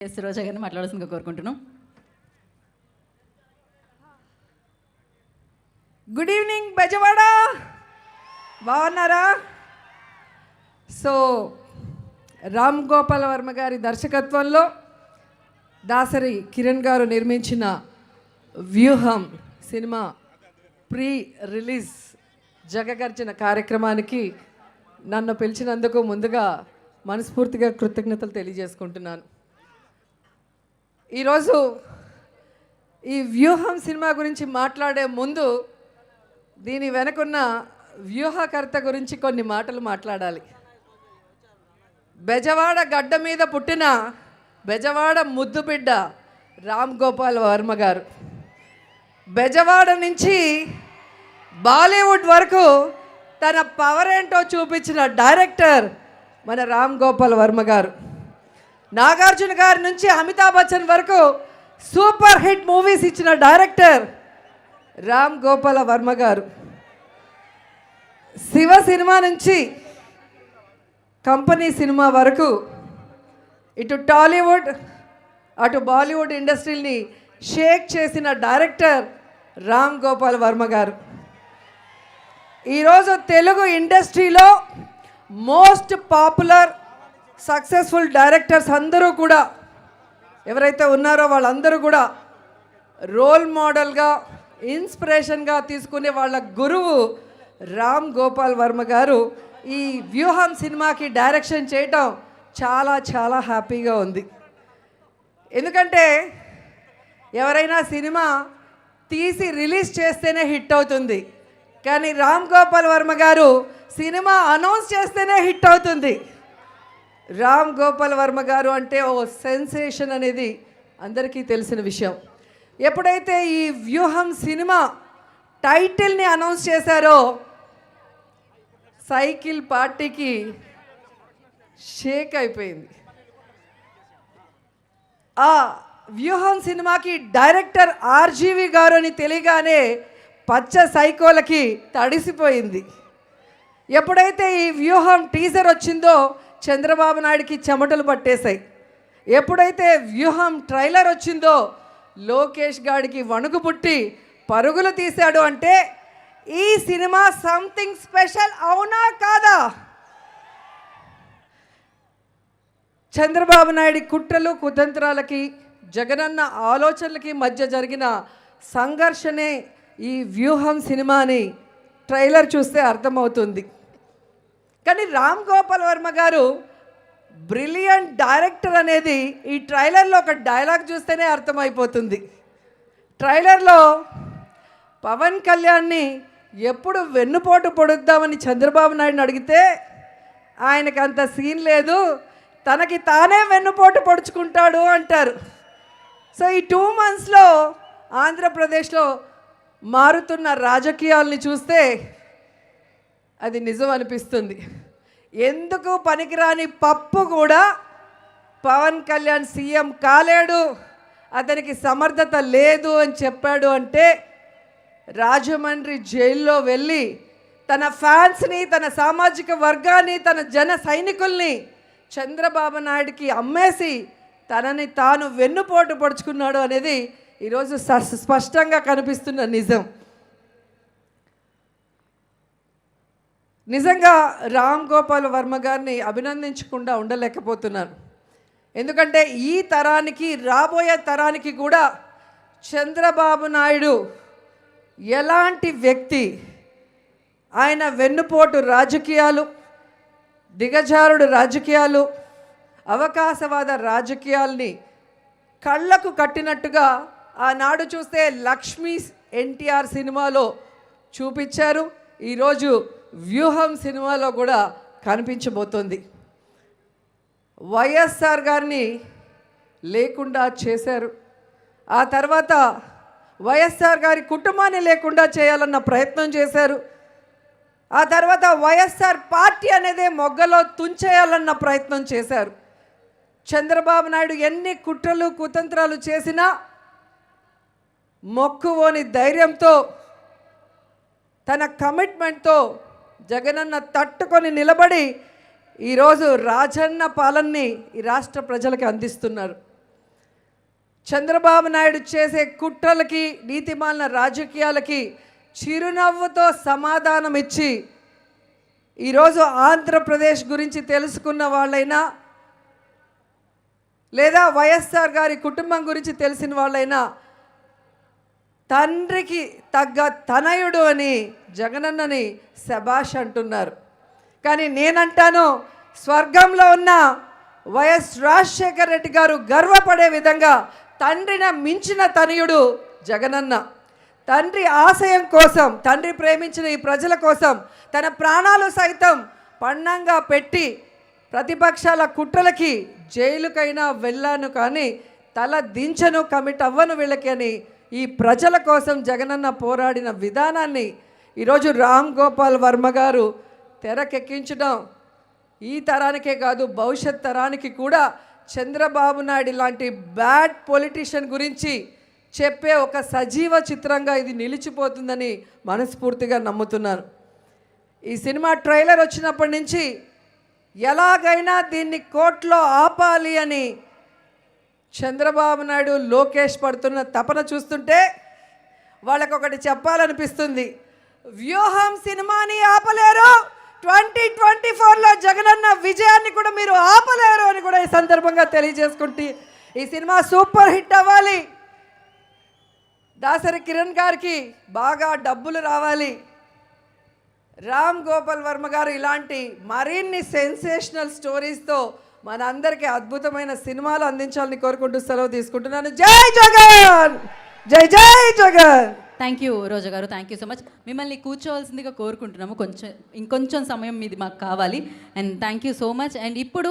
రోజా గారిని మాట్లాడాల్సిందిగా కోరుకుంటున్నాం. గుడ్ ఈవినింగ్ బెజవాడ, బాగున్నారా? సో రామ్ గోపాల్ వర్మ గారి దర్శకత్వంలో దాసరి కిరణ్ గారు నిర్మించిన వ్యూహం సినిమా ప్రీ రిలీజ్ జగగర్జన కార్యక్రమానికి నన్ను పిలిచినందుకు ముందుగా మనస్ఫూర్తిగా కృతజ్ఞతలు తెలియజేసుకుంటున్నాను. ఈరోజు ఈ వ్యూహం సినిమా గురించి మాట్లాడే ముందు దీని వెనకున్న వ్యూహకర్త గురించి కొన్ని మాటలు మాట్లాడాలి. బెజవాడ గడ్డ మీద పుట్టిన బెజవాడ ముద్దుబిడ్డ రామ్ గోపాల్ వర్మ గారు, బెజవాడ నుంచి బాలీవుడ్ వరకు తన పవర్ ఏంటో చూపించిన డైరెక్టర్ మన రామ్ గోపాల్ వర్మ గారు. నాగార్జున గారి నుంచి అమితాబ్ బచ్చన్ వరకు సూపర్ హిట్ మూవీస్ ఇచ్చిన డైరెక్టర్ రామ్ గోపాల వర్మ గారు. శివ సినిమా నుంచి కంపెనీ సినిమా వరకు ఇటు టాలీవుడ్ అటు బాలీవుడ్ ఇండస్ట్రీని షేక్ చేసిన డైరెక్టర్ రామ్ గోపాల్ వర్మ గారు. ఈరోజు తెలుగు ఇండస్ట్రీలో మోస్ట్ పాపులర్ సక్సెస్ఫుల్ డైరెక్టర్స్ అందరూ కూడా ఎవరైతే ఉన్నారో వాళ్ళందరూ కూడా రోల్ మోడల్గా ఇన్స్పిరేషన్గా తీసుకునే వాళ్ళ గురువు రామ్ గోపాల్ వర్మ గారు. ఈ వ్యూహం సినిమాకి డైరెక్షన్ చేయటం చాలా చాలా హ్యాపీగా ఉంది. ఎందుకంటే ఎవరైనా సినిమా తీసి రిలీజ్ చేస్తేనే హిట్ అవుతుంది, కానీ రామ్ గోపాల్ వర్మ గారు సినిమా అనౌన్స్ చేస్తేనే హిట్ అవుతుంది. రామ్ గోపాల్ వర్మ గారు అంటే ఓ సెన్సేషన్ అనేది అందరికీ తెలిసిన విషయం. ఎప్పుడైతే ఈ వ్యూహం సినిమా టైటిల్ని అనౌన్స్ చేశారో సైకిల్ పార్టీకి షేక్ అయిపోయింది. ఆ వ్యూహం సినిమాకి డైరెక్టర్ ఆర్జీవి గారు అని తెలియగానే పచ్చ సైకోలకి తడిసిపోయింది. ఎప్పుడైతే ఈ వ్యూహం టీజర్ వచ్చిందో చంద్రబాబు నాయుడికి చెమటలు పట్టేశాయి. ఎప్పుడైతే వ్యూహం ట్రైలర్ వచ్చిందో లోకేష్ గాడికి వణుకు పుట్టి పరుగులు తీశాడు. అంటే ఈ సినిమా సంథింగ్ స్పెషల్ అవునా కాదా? చంద్రబాబు నాయుడి కుట్రలు కుతంత్రాలకి జగనన్న ఆలోచనలకి మధ్య జరిగిన సంఘర్షణే ఈ వ్యూహం సినిమాని ట్రైలర్ చూస్తే అర్థమవుతుంది. కానీ రామ్ గోపాల్ వర్మ గారు బ్రిలియంట్ డైరెక్టర్ అనేది ఈ ట్రైలర్లో ఒక డైలాగ్ చూస్తేనే అర్థమైపోతుంది. ట్రైలర్లో పవన్ కళ్యాణ్ని ఎప్పుడు వెన్నుపోటు పొడుద్దామని చంద్రబాబు నాయుడుని అడిగితే ఆయనకు అంత సీన్ లేదు, తనకి తానే వెన్నుపోటు పొడుచుకుంటాడు అంటారు. సో ఈ 2 monthsలో ఆంధ్రప్రదేశ్లో మారుతున్న రాజకీయాలని చూస్తే అది నిజం అనిపిస్తుంది. ఎందుకు పనికిరాని పప్పు కూడా పవన్ కళ్యాణ్ సీఎం కాలేడు, అతనికి సమర్థత లేదు అని చెప్పాడు. అంటే రాజమండ్రి జైల్లో వెళ్ళి తన ఫ్యాన్స్ని, తన సామాజిక వర్గాన్ని, తన జన సైనికుల్ని చంద్రబాబు నాయుడికి అమ్మేసి తనని తాను వెన్నుపోటు పొడుచుకున్నాడు అనేది ఈరోజు స్పష్టంగా కనిపిస్తున్న నిజం. నిజంగా రామ్ గోపాల్ వర్మ గారిని అభినందించకుండా ఉండలేకపోతున్నాను. ఎందుకంటే ఈ తరానికి, రాబోయే తరానికి కూడా చంద్రబాబు నాయుడు ఎలాంటి వ్యక్తి, ఆయన వెన్నుపోటు రాజకీయాలు, దిగజారుడు రాజకీయాలు, అవకాశవాద రాజకీయాల్ని కళ్ళకు కట్టినట్టుగా ఆనాడు చూస్తే లక్ష్మీ ఎన్టీఆర్ సినిమాలో చూపించారు. ఈరోజు వ్యూహం సినిమాలో కూడా కనిపించబోతోంది. వైఎస్ఆర్ గారిని లేకుండా చేశారు. ఆ తర్వాత వైఎస్ఆర్ గారి కుటుంబాన్ని లేకుండా చేయాలన్న ప్రయత్నం చేశారు. ఆ తర్వాత వైఎస్ఆర్ పార్టీ అనేదే మొగ్గలో తుంచేయాలన్న ప్రయత్నం చేశారు. చంద్రబాబు నాయుడు ఎన్ని కుట్రలు కుతంత్రాలు చేసినా మొక్కువోని ధైర్యంతో, తన కమిట్మెంట్తో జగనన్న తట్టుకొని నిలబడి ఈరోజు రాజన్న పాలనని ఈ రాష్ట్ర ప్రజలకు అందిస్తున్నారు. చంద్రబాబు నాయుడు చేసే కుట్రలకి నీతిమాలిన రాజకీయాలకి చిరునవ్వుతో సమాధానం ఇచ్చి ఈరోజు ఆంధ్రప్రదేశ్ గురించి తెలుసుకున్న వాళ్ళైనా లేదా వైఎస్ఆర్ గారి కుటుంబం గురించి తెలిసిన వాళ్ళైనా తండ్రికి తగ్గ తనయుడు అని జగనన్నని శభాష్ అంటున్నారు. కానీ నేనంటాను, స్వర్గంలో ఉన్న వైఎస్ రాజశేఖర రెడ్డి గారు గర్వపడే విధంగా తండ్రిని మించిన తనయుడు జగనన్న. తండ్రి ఆశయం కోసం, తండ్రి ప్రేమించిన ఈ ప్రజల కోసం తన ప్రాణాలు సైతం పణంగా పెట్టి ప్రతిపక్షాల కుట్రలకి జైలుకైనా వెళ్ళాను కానీ తల దించను, కమిట్ అవ్వను వీళ్ళకి అని ఈ ప్రజల కోసం జగనన్న పోరాడిన విధానాన్ని ఈరోజు రామ్ గోపాల్ వర్మ గారు తెరకెక్కించడం ఈ తరానికే కాదు భవిష్యత్ తరానికి కూడా చంద్రబాబు నాయుడు లాంటి బ్యాడ్ పొలిటీషియన్ గురించి చెప్పే ఒక సజీవ చిత్రంగా ఇది నిలిచిపోతుందని మనస్ఫూర్తిగా నమ్ముతున్నాను. ఈ సినిమా ట్రైలర్ వచ్చినప్పటి నుంచి ఎలాగైనా దీన్ని కోర్టులో ఆపాలి అని చంద్రబాబు నాయుడు లోకేష్ పడుతున్న తపన చూస్తుంటే వాళ్ళకొకటి చెప్పాలనిపిస్తుంది. వ్యూహం సినిమాని ఆపలేరు, 2024లో జగనన్న విజయాన్ని కూడా మీరు ఆపలేరు అని కూడా ఈ సందర్భంగా తెలియజేసుకుంటే ఈ సినిమా సూపర్ హిట్ అవ్వాలి, దాసరి కిరణ్ గారికి బాగా డబ్బులు రావాలి, రామ్ గోపాల్ వర్మ గారు ఇలాంటి మరిన్ని సెన్సేషనల్ స్టోరీస్తో మన అందరికీ అద్భుతమైన సినిమాలు అందించాలని కోరుకుంటూ సెలవు తీసుకుంటున్నాను. జై జగన్, జై జై జగన్. థ్యాంక్ యూ రోజా గారు, థ్యాంక్ యూ సో మచ్. మిమ్మల్ని కూర్చోవలసిందిగా కోరుకుంటున్నాము. ఇంకొంచెం సమయం మీది మాకు కావాలి. And thank you so much. And ఇప్పుడు